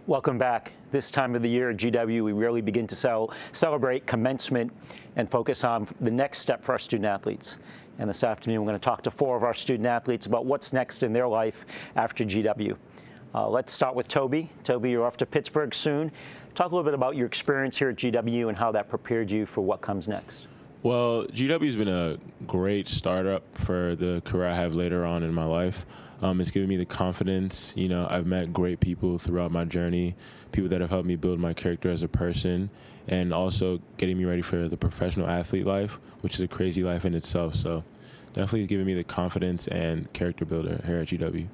Welcome back. This time of the year at GW, we really begin to celebrate commencement and focus on the next step for our student athletes. And this afternoon, we're going to talk to 4 of our student athletes about what's next in their life after GW. Let's start with Toby. Toby, you're off to Pittsburgh soon. Talk a little bit about your experience here at GW and how that prepared you for what comes next. Well, GW's been a great startup for the career I have later on in my life. It's given me the confidence. You know, I've met great people throughout my journey, people that have helped me build my character as a person, and also getting me ready for the professional athlete life, which is a crazy life in itself. So definitely it's given me the confidence and character builder here at GW.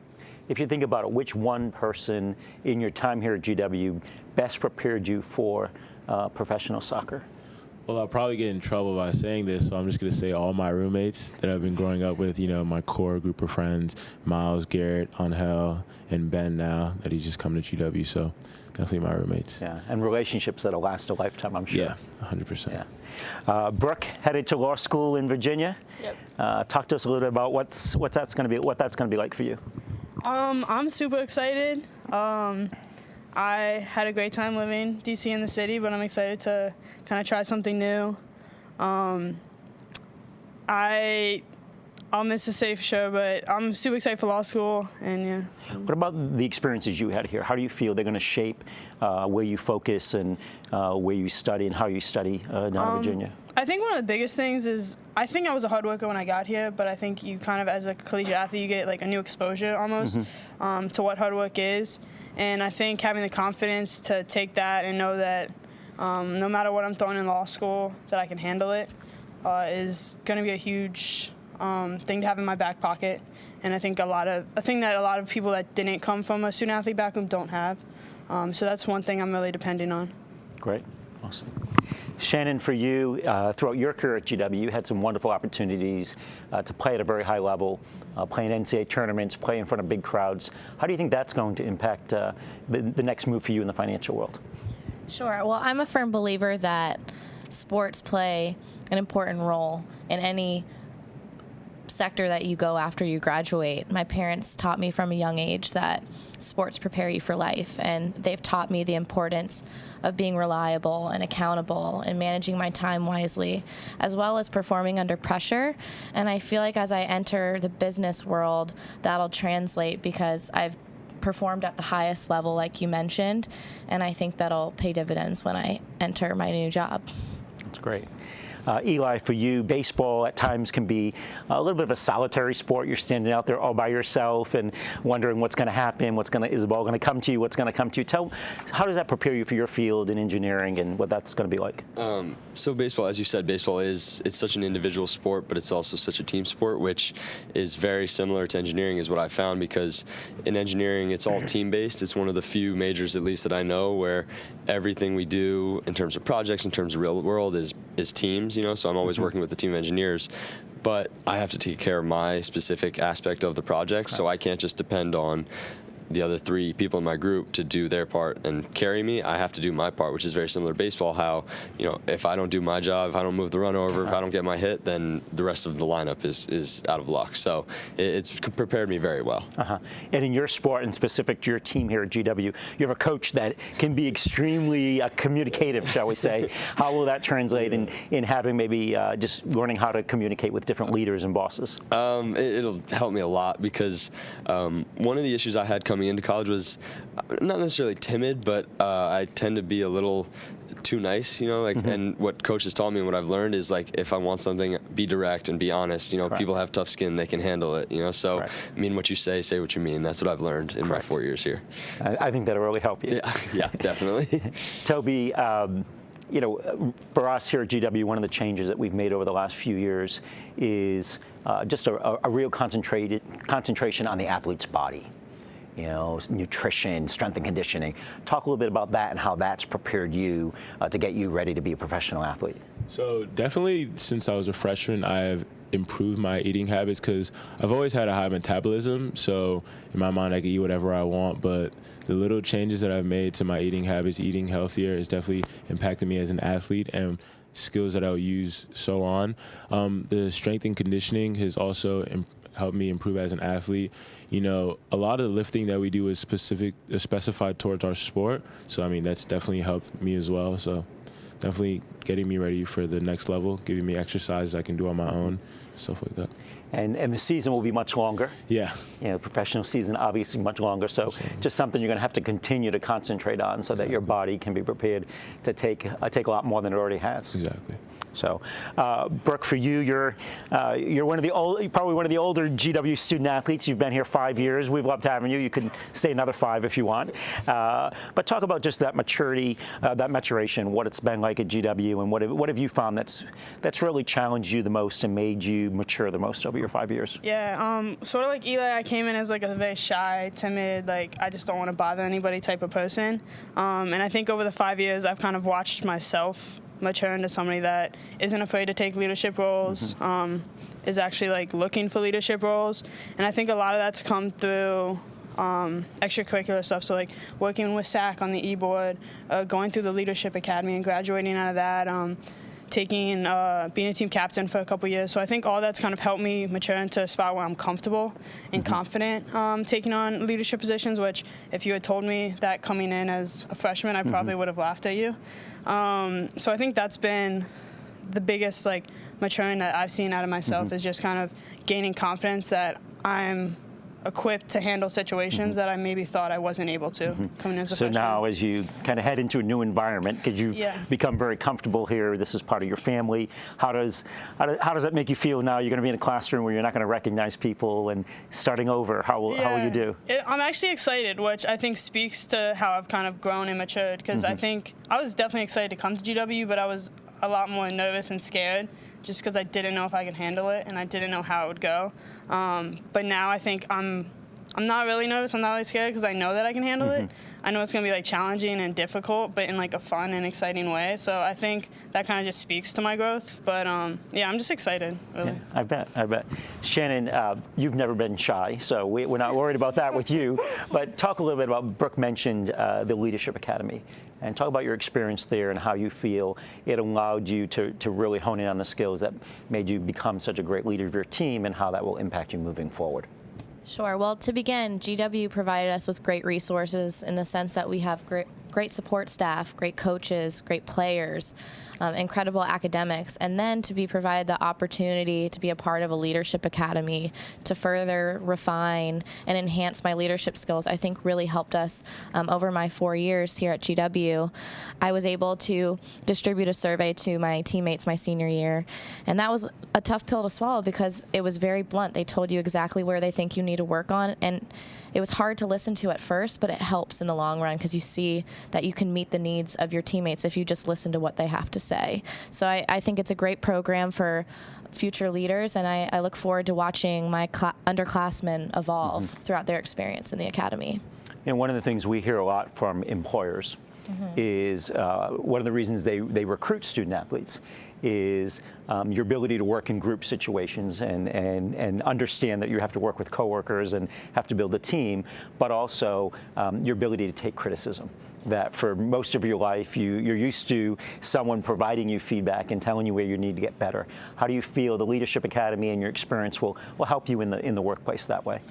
If you think about it, which one person in your time here at GW best prepared you for professional soccer? Well, I'll probably get in trouble by saying this, so I'm just going to say all my roommates that I've been growing up with, you know, my core group of friends, Miles, Garrett, Angel, and Ben now that he's just come to GW, so definitely my roommates. Yeah, and relationships that'll last a lifetime, I'm sure. Yeah, 100%. Yeah. Brooke, headed to law school in Virginia. Yep. Talk to us a little bit about what that's going to be like for you. I'm super excited. I had a great time living DC in the city, but I'm excited to kind of try something new. I'll miss the city for sure, but I'm super excited for law school, and yeah. What about the experiences you had here? How do you feel they're going to shape where you focus and where you study and how you study down in Virginia? I think one of the biggest things is I think I was a hard worker when I got here, but I think you kind of, as a collegiate athlete, you get like a new exposure almost to what hard work is. And I think having the confidence to take that and know that no matter what I'm throwing in law school, that I can handle it is going to be a huge thing to have in my back pocket. And I think that a lot of people that didn't come from a student athlete background don't have. So that's one thing I'm really depending on. Great. Awesome. Shannon, for you, throughout your career at GW, you had some wonderful opportunities to play at a very high level, play in NCAA tournaments, play in front of big crowds. How do you think that's going to impact the next move for you in the financial world? Sure. Well, I'm a firm believer that sports play an important role in any sector that you go after you graduate. My parents taught me from a young age that sports prepare you for life, and they've taught me the importance of being reliable and accountable and managing my time wisely, as well as performing under pressure. And I feel like as I enter the business world, that'll translate because I've performed at the highest level, like you mentioned, and I think that'll pay dividends when I enter my new job. That's great. Eli, for you, baseball at times can be a little bit of a solitary sport. You're standing out there all by yourself and wondering what's going to happen, is the ball going to come to you, what's going to come to you. How does that prepare you for your field in engineering and what that's going to be like? So baseball, as you said, it's such an individual sport, but it's also such a team sport, which is very similar to engineering is what I found, because in engineering, it's all team-based. It's one of the few majors, at least that I know, where everything we do in terms of projects, in terms of real world, is teams, you know, so I'm always working with the team of engineers, but I have to take care of my specific aspect of the project, so I can't just depend on the other 3 people in my group to do their part and carry me. I have to do my part, which is very similar to baseball, how, you know, if I don't do my job, if I don't move the run over, if I don't get my hit, then the rest of the lineup is out of luck. So it's prepared me very well. And in your sport, and specific to your team here at GW, you have a coach that can be extremely communicative, shall we say. How will that translate in having maybe just learning how to communicate with different leaders and bosses? It'll help me a lot, because one of the issues I had coming into college was not necessarily timid, but I tend to be a little too nice, you know, like, and what coaches taught me and what I've learned is, like, if I want something, be direct and be honest, you know. People have tough skin, they can handle it, you know, so mean what you say what you mean. That's what I've learned in my 4 years here. I think that'll really help you. Yeah, definitely. Toby, you know, for us here at GW, one of the changes that we've made over the last few years is just a real concentration on the athlete's body. You know, nutrition, strength and conditioning. Talk a little bit about that and how that's prepared you to get you ready to be a professional athlete. So definitely, since I was a freshman, I've improved my eating habits, because I've always had a high metabolism. So in my mind, I can eat whatever I want, but the little changes that I've made to my eating habits, eating healthier, has definitely impacted me as an athlete, and skills that I'll use so on. The strength and conditioning has also helped me improve as an athlete. You know, a lot of the lifting that we do is specified towards our sport. So, I mean, that's definitely helped me as well. So definitely getting me ready for the next level, giving me exercises I can do on my own, stuff like that. And the season will be much longer. Yeah. You know, professional season obviously much longer. So just something you're going to have to continue to concentrate on so that your body can be prepared to take a lot more than it already has. Exactly. So, Brooke, for you, you're one of the probably one of the older GW student athletes. You've been here 5 years. We've loved having you. You can stay another 5 if you want. But talk about just that maturity, that maturation, what it's been like at GW, and what have you found that's really challenged you the most and made you mature the most over your 5 years? Yeah, sort of like Eli, I came in as like a very shy, timid, like I just don't want to bother anybody type of person. And I think over the 5 years, I've kind of watched myself mature into somebody that isn't afraid to take leadership roles, is actually like looking for leadership roles. And I think a lot of that's come through extracurricular stuff. So like working with SAC on the e-board, going through the Leadership Academy and graduating out of that, being a team captain for a couple years. So I think all that's kind of helped me mature into a spot where I'm comfortable and confident taking on leadership positions, which if you had told me that coming in as a freshman, I probably would have laughed at you. So I think that's been the biggest like maturing that I've seen out of myself is just kind of gaining confidence that I'm equipped to handle situations that I maybe thought I wasn't able to coming as a freshman. So now as you kind of head into a new environment, because you become very comfortable here, this is part of your family, how does that make you feel now? You're going to be in a classroom where you're not going to recognize people and starting over. How will you do? I'm actually excited, which I think speaks to how I've kind of grown and matured, because I think I was definitely excited to come to GW, but I was a lot more nervous and scared just because I didn't know if I could handle it and I didn't know how it would go. But now I think I'm not really nervous. I'm not really scared because I know that I can handle it. I know it's going to be like challenging and difficult, but in like a fun and exciting way. So I think that kind of just speaks to my growth. But yeah, I'm just excited, really. Yeah, I bet. Shannon, you've never been shy, so we're not worried about that with you. But talk a little bit about, Brooke mentioned the Leadership Academy, and talk about your experience there and how you feel it allowed you to really hone in on the skills that made you become such a great leader of your team, and how that will impact you moving forward. Sure. Well, to begin, GW provided us with great resources in the sense that we have great support staff, great coaches, great players, incredible academics, and then to be provided the opportunity to be a part of a leadership academy to further refine and enhance my leadership skills, I think really helped us over my 4 years here at GW. I was able to distribute a survey to my teammates my senior year, and that was a tough pill to swallow because it was very blunt. They told you exactly where they think you need to work on, and it was hard to listen to at first, but it helps in the long run because you see that you can meet the needs of your teammates if you just listen to what they have to say. So I think it's a great program for future leaders, and I look forward to watching my underclassmen evolve throughout their experience in the academy. And one of the things we hear a lot from employers is one of the reasons they recruit student athletes is your ability to work in group situations and understand that you have to work with coworkers and have to build a team, but also your ability to take criticism. That for most of your life, you're used to someone providing you feedback and telling you where you need to get better. How do you feel the Leadership Academy and your experience will help you in the workplace that way?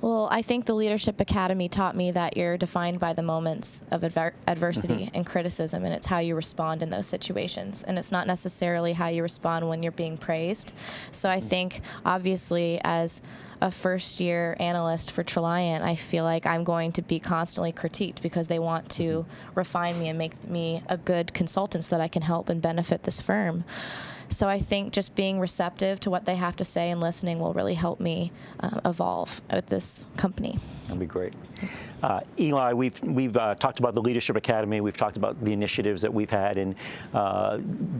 Well, I think the Leadership Academy taught me that you're defined by the moments of adversity and criticism, and it's how you respond in those situations. And it's not necessarily how you respond when you're being praised. So I think, obviously, as a first-year analyst for Treliant, I feel like I'm going to be constantly critiqued because they want to refine me and make me a good consultant so that I can help and benefit this firm. So I think just being receptive to what they have to say and listening will really help me evolve at this company. That'd be great. Eli, we've talked about the Leadership Academy. We've talked about the initiatives that we've had in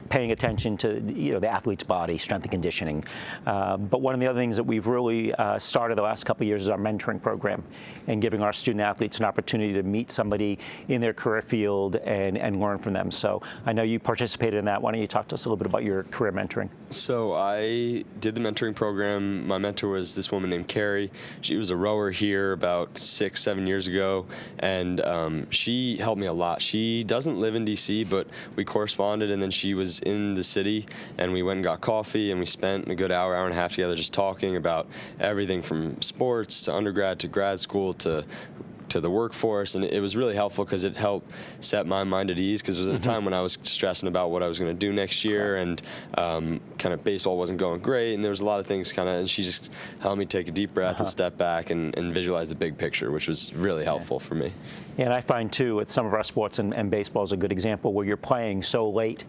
paying attention to the athlete's body, strength and conditioning. But one of the other things that we've really started the last couple of years is our mentoring program, and giving our student athletes an opportunity to meet somebody in their career field and learn from them. So I know you participated in that. Why don't you talk to us a little bit about your career mentoring? So I did the mentoring program. My mentor was this woman named Carrie. She was a rower here about 6-7 years ago, and she helped me a lot. She doesn't live in DC, but we corresponded, and then she was in the city, and we went and got coffee, and we spent a good hour and a half together just talking about everything everything from sports to undergrad to grad school to the workforce, and it was really helpful because it helped set my mind at ease, because there was a time when I was stressing about what I was going to do next year, and kind of baseball wasn't going great, and there was a lot of things and she just helped me take a deep breath and step back and visualize the big picture, which was really helpful for me. Yeah, and I find too with some of our sports, and baseball is a good example, where you're playing so late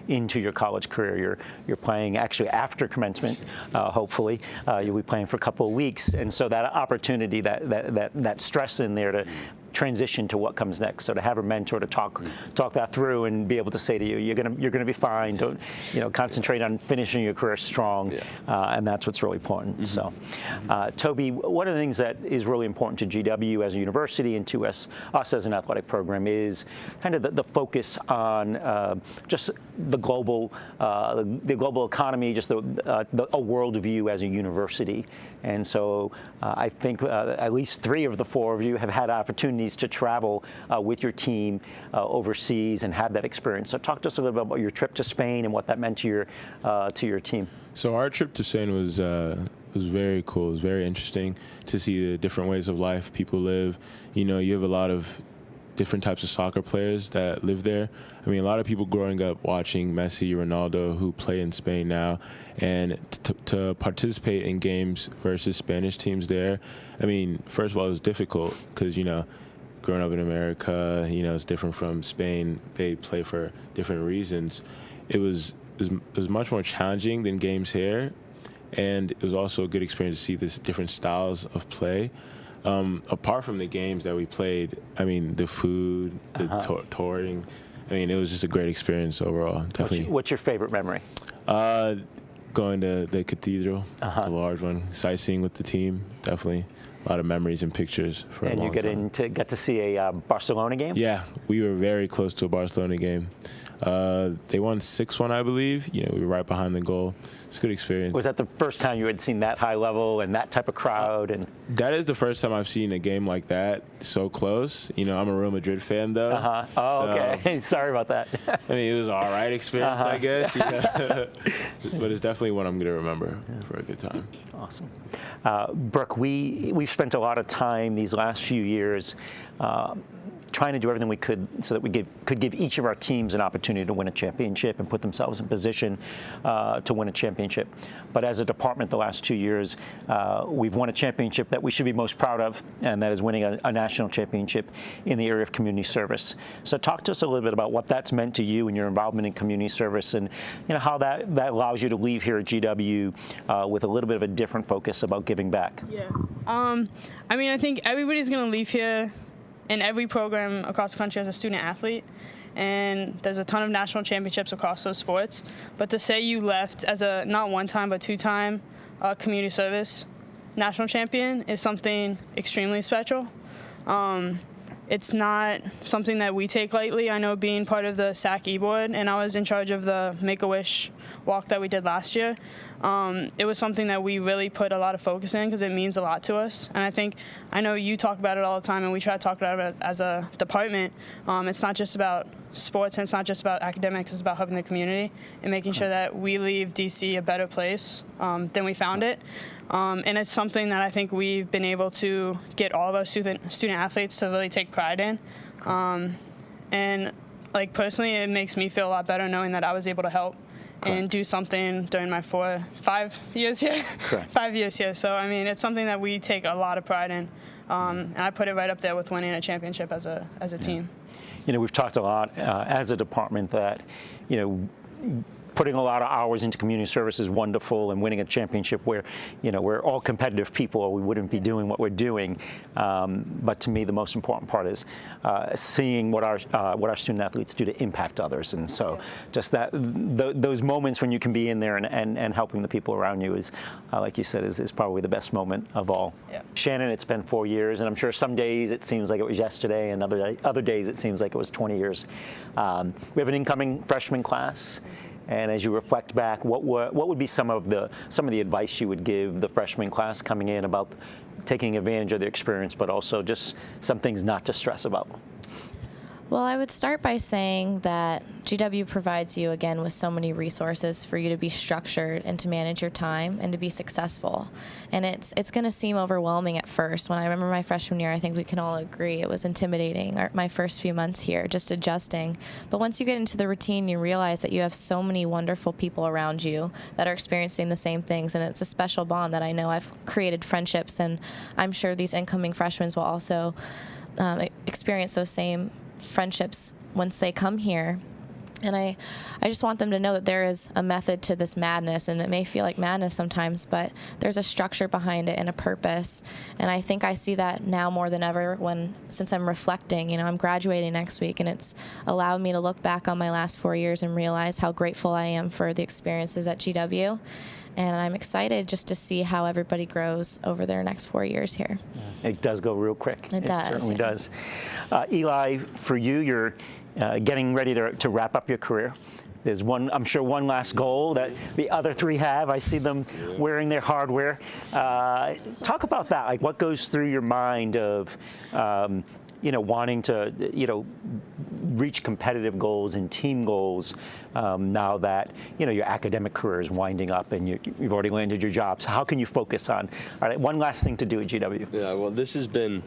into your college career. You're playing actually after commencement, hopefully. You'll be playing for a couple of weeks, and so that opportunity, that stress in there to transition to what comes next. So to have a mentor to talk that through and be able to say to you, you're gonna be fine. Don't concentrate on finishing your career strong, and that's what's really important. So, Toby, one of the things that is really important to GW as a university and to us as an athletic program is kind of the focus on just the global economy, just a worldview as a university. And so I think at least 3 of the 4 of you have had opportunities to travel with your team overseas and have that experience. So talk to us a little bit about your trip to Spain and what that meant to your team. So our trip to Spain was very cool. It was very interesting to see the different ways of life people live. You have a lot of different types of soccer players that live there. I mean, a lot of people growing up watching Messi, Ronaldo, who play in Spain now, and to participate in games versus Spanish teams there. I mean, first of all, it was difficult because, growing up in America, it's different from Spain. They play for different reasons. It was much more challenging than games here, and it was also a good experience to see this different styles of play. Apart from the games that we played, I mean, the food, the touring, I mean, it was just a great experience overall. Definitely. What's your favorite memory? Going to the cathedral, the large one, sightseeing with the team, definitely. A lot of memories and pictures for a long time. And you get to see a Barcelona game? Yeah, we were very close to a Barcelona game. They won 6-1, I believe. We were right behind the goal. It's a good experience. Was that the first time you had seen that high level and that type of crowd? And that is the first time I've seen a game like that so close. I'm a Real Madrid fan, though. Oh, okay. Sorry about that. I mean, it was an all right experience, I guess. But it's definitely one I'm going to remember for a good time. Awesome. Brooke, we've spent a lot of time these last few years trying to do everything we could so that we could give each of our teams an opportunity to win a championship and put themselves in position to win a championship. But as a department the last 2 years, we've won a championship that we should be most proud of, and that is winning a national championship in the area of community service. So talk to us a little bit about what that's meant to you and your involvement in community service, and how that allows you to leave here at GW with a little bit of a different focus about giving back. Yeah. I mean, I think everybody's going to leave here in every program across the country as a student athlete, and there's a ton of national championships across those sports. But to say you left as a not 1-time but 2-time community service national champion is something extremely special. It's not something that we take lightly. I know being part of the SAC E-Board, and I was in charge of the Make-A-Wish walk that we did last year, it was something that we really put a lot of focus in because it means a lot to us. And I know you talk about it all the time, and we try to talk about it as a department. It's not just about sports, and it's not just about academics. It's about helping the community and making sure that we leave DC a better place than we found it. And it's something that I think we've been able to get all of our student athletes to really take pride in. And personally, it makes me feel a lot better knowing that I was able to help and do something during my 5 years here. Correct. 5 years here. So I mean, it's something that we take a lot of pride in, and I put it right up there with winning a championship as a team. We've talked a lot as a department that, putting a lot of hours into community service is wonderful, and winning a championship where, we're all competitive people, or we wouldn't be doing what we're doing. But to me, the most important part is seeing what our student athletes do to impact others. And so just those moments when you can be in there and helping the people around you is, like you said, is probably the best moment of all. Yeah. Shannon, it's been 4 years, and I'm sure some days it seems like it was yesterday, and other days it seems like it was 20 years. We have an incoming freshman class. And as you reflect back, what would be some of the advice you would give the freshman class coming in about taking advantage of their experience, but also just some things not to stress about? Well, I would start by saying that GW provides you, again, with so many resources for you to be structured and to manage your time and to be successful. And it's going to seem overwhelming at first. When I remember my freshman year, I think we can all agree it was intimidating, my first few months here, just adjusting. But once you get into the routine, you realize that you have so many wonderful people around you that are experiencing the same things, and it's a special bond that I know I've created friendships, and I'm sure these incoming freshmen will also experience those same friendships once they come here. And I just want them to know that there is a method to this madness, and it may feel like madness sometimes, but there's a structure behind it and a purpose. And I think I see that now more than ever since I'm reflecting. You know, I'm graduating next week, and it's allowed me to look back on my last 4 years and realize how grateful I am for the experiences at GW. And I'm excited just to see how everybody grows over their next 4 years here. It does go real quick. It does. Certainly does. Eli, for you, you're getting ready to wrap up your career. There's I'm sure one last goal that the other three have. I see them wearing their hardware. Talk about that. Like, what goes through your mind of, wanting to, reach competitive goals and team goals now that, your academic career is winding up and you've already landed your jobs. How can you focus on, all right, one last thing to do at GW? Yeah, well, this has been,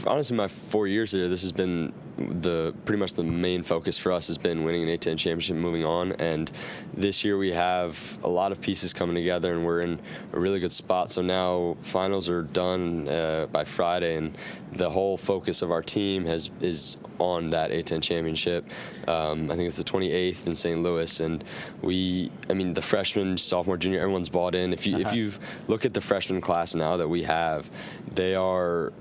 honestly, my 4 years here, this has been pretty much the main focus for us has been winning an A-10 championship, moving on. And this year we have a lot of pieces coming together, and we're in a really good spot. So now finals are done by Friday, and the whole focus of our team is on that A-10 championship. I think it's the 28th in St. Louis, and the freshmen, sophomore, junior, everyone's bought in. If you look at the freshman class now that we have, they are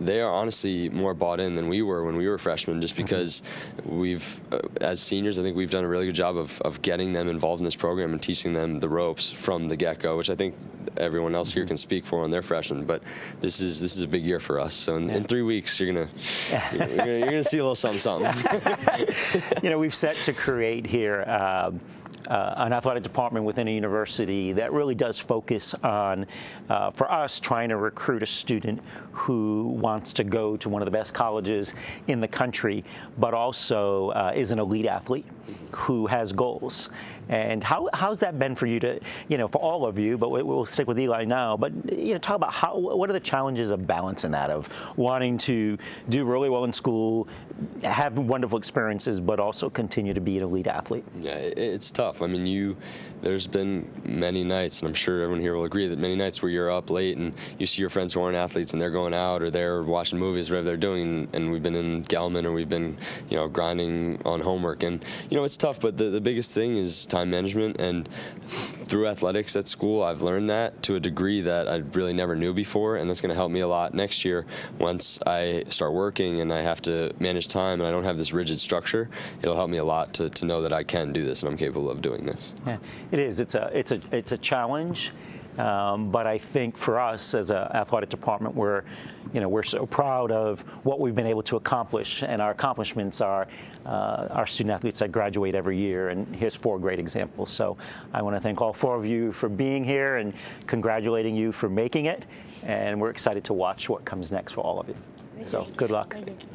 honestly more bought in than we were when we were freshmen, just because we've, as seniors, I think we've done a really good job of getting them involved in this program and teaching them the ropes from the get-go, which I think everyone else here can speak for on their freshmen. But this is a big year for us. So in 3 weeks, you're gonna see a little something. We've set to create here an athletic department within a university that really does focus on, for us, trying to recruit a student who wants to go to one of the best colleges in the country, but also is an elite athlete who has goals. And how's that been for you to, for all of you, but we'll stick with Eli now, but, talk about what are the challenges of balancing that, of wanting to do really well in school, have wonderful experiences, but also continue to be an elite athlete? Yeah, it's tough. I mean, there's been many nights, and I'm sure everyone here will agree, that many nights where you're up late and you see your friends who aren't athletes and they're going out or they're watching movies, whatever they're doing, and we've been in Gelman or we've been, grinding on homework. And, it's tough, but the biggest thing is time management. And through athletics at school, I've learned that to a degree that I really never knew before, and that's going to help me a lot next year once I start working and I have to manage time and I don't have this rigid structure. It'll help me a lot to know that I can do this and I'm capable of doing this. Yeah, it is. It's a challenge. But I think for us as an athletic department, we're so proud of what we've been able to accomplish, and our accomplishments are our student athletes that graduate every year, and here's 4 great examples. So I want to thank all 4 of you for being here and congratulating you for making it, and we're excited to watch what comes next for all of you. So good luck. Thank you.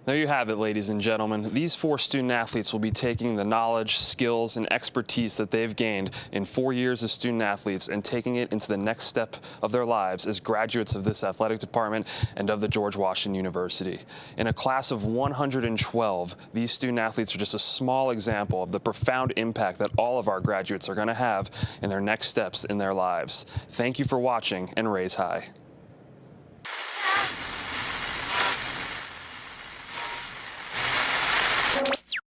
There you have it, ladies and gentlemen. These 4 student athletes will be taking the knowledge, skills, and expertise that they've gained in 4 years as student athletes and taking it into the next step of their lives as graduates of this athletic department and of the George Washington University. In a class of 112, these student athletes are just a small example of the profound impact that all of our graduates are going to have in their next steps in their lives. Thank you for watching, and raise high.